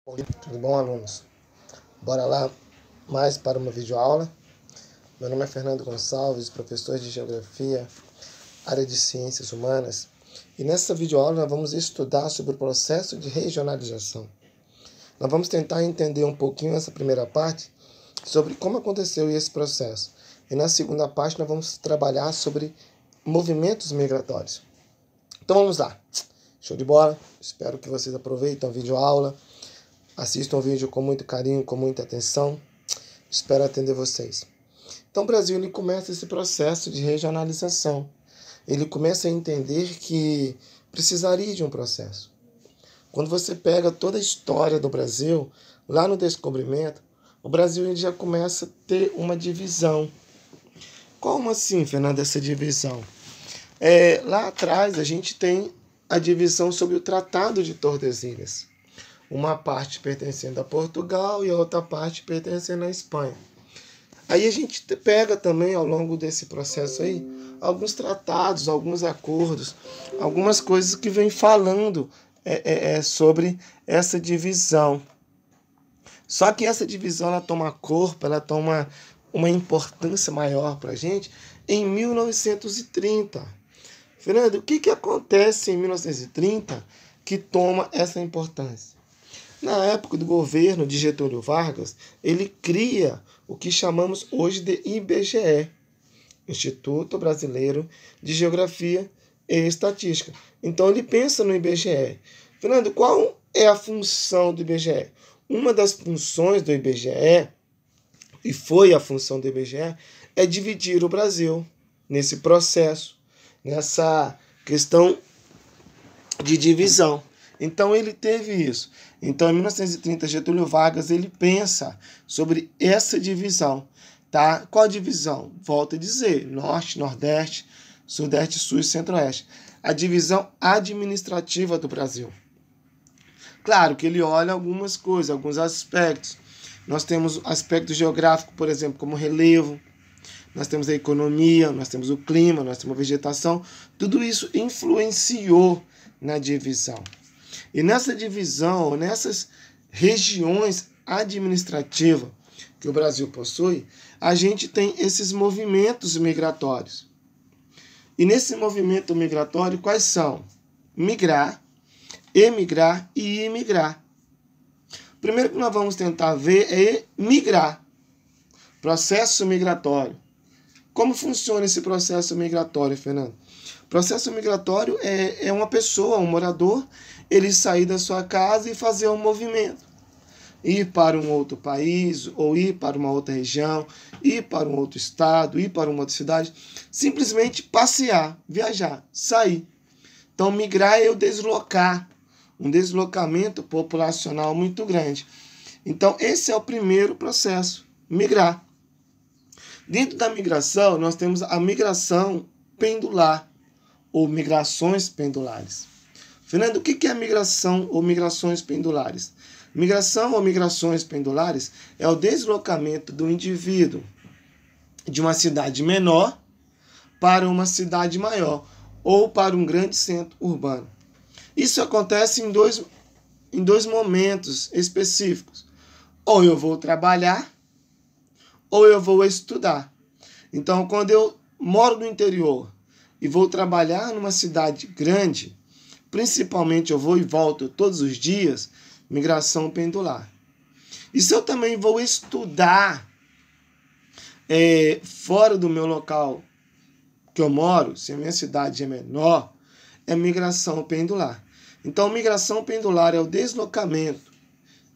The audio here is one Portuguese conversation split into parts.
Tudo bom, alunos? Bora lá mais para uma videoaula. Meu nome é Fernando Gonçalves, professor de Geografia, área de Ciências Humanas. E nessa videoaula nós vamos estudar sobre o processo de regionalização. Nós vamos tentar entender um pouquinho essa primeira parte sobre como aconteceu esse processo. E na segunda parte nós vamos trabalhar sobre movimentos migratórios. Então vamos lá. Show de bola. Espero que vocês aproveitem a videoaula. Assistam o vídeo com muito carinho, com muita atenção. Espero atender vocês. Então o Brasil ele começa esse processo de regionalização. Ele começa a entender que precisaria de um processo. Quando você pega toda a história do Brasil, lá no descobrimento, o Brasil ele já começa a ter uma divisão. Como assim, Fernando, essa divisão? Lá atrás a gente tem a divisão sobre o Tratado de Tordesilhas. Uma parte pertencendo a Portugal e a outra parte pertencendo à Espanha. Aí a gente pega também, ao longo desse processo aí, alguns tratados, alguns acordos, algumas coisas que vêm falando sobre essa divisão. Só que essa divisão ela toma corpo, ela toma uma importância maior para a gente em 1930. Fernando, o que acontece em 1930 que toma essa importância? Na época do governo de Getúlio Vargas, ele cria o que chamamos hoje de IBGE, Instituto Brasileiro de Geografia e Estatística. Então ele pensa no IBGE. Fernando, qual é a função do IBGE? Uma das funções do IBGE, e foi a função do IBGE, é dividir o Brasil nesse processo, nessa questão de divisão. Então ele teve isso. Então em 1930 Getúlio Vargas ele pensa sobre essa divisão, tá? Qual a divisão? Volto a dizer, Norte, Nordeste, Sudeste, Sul e Centro-Oeste. A divisão administrativa do Brasil. Claro que ele olha algumas coisas, alguns aspectos. Nós temos aspecto geográfico, por exemplo, como relevo. Nós temos a economia, nós temos o clima, nós temos a vegetação. Tudo isso influenciou na divisão. E nessa divisão, nessas regiões administrativas que o Brasil possui, a gente tem esses movimentos migratórios. E nesse movimento migratório, quais são? Migrar, emigrar e imigrar. O primeiro que nós vamos tentar ver é migrar. Processo migratório. Como funciona esse processo migratório, Fernando? O processo migratório é uma pessoa, um morador, ele sair da sua casa e fazer um movimento. Ir para um outro país, ou ir para uma outra região, ir para um outro estado, ir para uma outra cidade. Simplesmente passear, viajar, sair. Então, migrar é eu deslocar. Um deslocamento populacional muito grande. Então, esse é o primeiro processo, migrar. Dentro da migração, nós temos a migração pendular, ou migrações pendulares. Fernando, o que é migração ou migrações pendulares? Migração ou migrações pendulares é o deslocamento do indivíduo de uma cidade menor para uma cidade maior ou para um grande centro urbano. Isso acontece em dois momentos específicos. Ou eu vou trabalhar, ou eu vou estudar. Então, quando eu moro no interior e vou trabalhar numa cidade grande, principalmente eu vou e volto todos os dias, migração pendular. E se eu também vou estudar fora do meu local que eu moro, se a minha cidade é menor, é migração pendular. Então, migração pendular é o deslocamento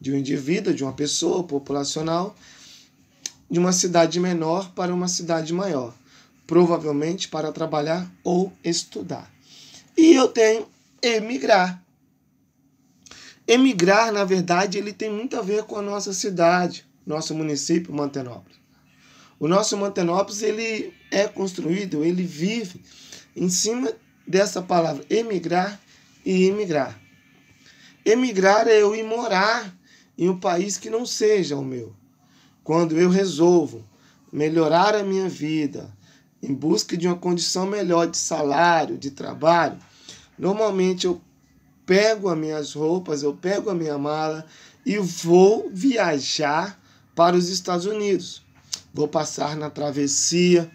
de um indivíduo, de uma pessoa populacional, de uma cidade menor para uma cidade maior, provavelmente para trabalhar ou estudar. E eu tenho emigrar. Emigrar, na verdade, ele tem muito a ver com a nossa cidade, nosso município, Mantenópolis. O nosso Mantenópolis, ele é construído, ele vive em cima dessa palavra, emigrar e imigrar. Emigrar é eu ir morar em um país que não seja o meu. Quando eu resolvo melhorar a minha vida em busca de uma condição melhor de salário, de trabalho, normalmente eu pego as minhas roupas, eu pego a minha mala e vou viajar para os Estados Unidos. Vou passar na travessia.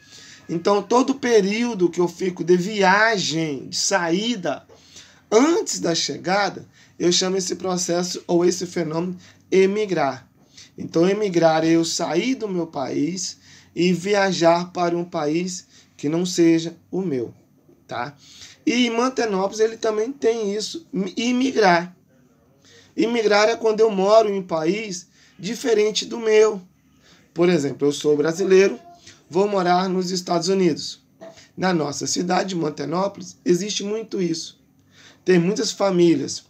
Então, todo período que eu fico de viagem, de saída, antes da chegada, eu chamo esse processo ou esse fenômeno emigrar. Então, emigrar é eu sair do meu país e viajar para um país que não seja o meu, tá? E em Mantenópolis ele também tem isso, imigrar. Imigrar é quando eu moro em um país diferente do meu. Por exemplo, eu sou brasileiro, vou morar nos Estados Unidos. Na nossa cidade, Mantenópolis, existe muito isso. Tem muitas famílias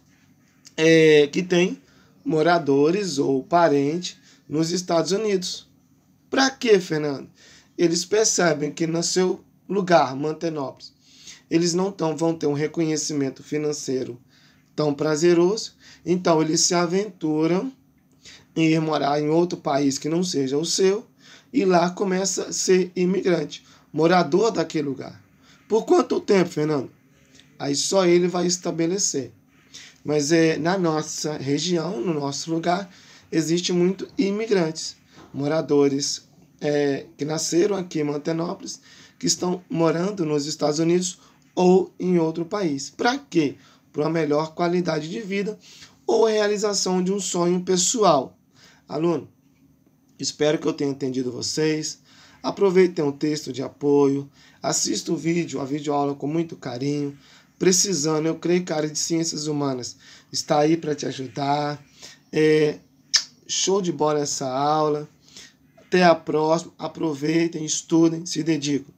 que têm moradores ou parentes nos Estados Unidos. Para quê, Fernando? Eles percebem que no seu lugar, Mantenópolis, eles não vão ter um reconhecimento financeiro tão prazeroso, então eles se aventuram em ir morar em outro país que não seja o seu, e lá começa a ser imigrante, morador daquele lugar. Por quanto tempo, Fernando? Aí só ele vai estabelecer. Mas na nossa região, no nosso lugar, existe muito imigrantes, moradores que nasceram aqui em Mantenópolis, que estão morando nos Estados Unidos ou em outro país. Para quê? Para uma melhor qualidade de vida ou realização de um sonho pessoal. Aluno, espero que eu tenha entendido vocês. Aproveitem o texto de apoio, assista o vídeo, a videoaula com muito carinho. Precisando, eu creio que a área de Ciências Humanas está aí para te ajudar. Show de bola essa aula. Até a próxima. Aproveitem, estudem, se dediquem.